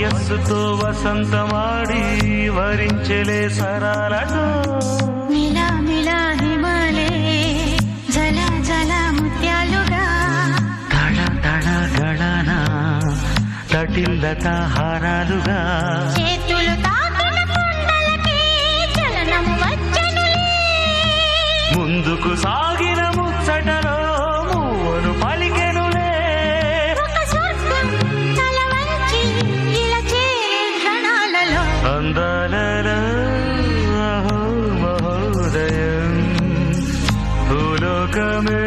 వయస్సుతో వసంతమాడి వరించెలే సరాలటో మిలా మిలా హిమాలే జల జల ముత్యాలుగా తళ తళ గళన తటిల్లత హారాలుగా చేతులు తాకిన కుండలకి చలనం వచ్చనులే ముందుకు సాగిన ముచ్చటలో మూవను పలికెనులే ఒక స్వర్గం తల వంచి ఇలా చేరే క్షణాలలో అందాలలో అహో మహోదయం భూలోకమే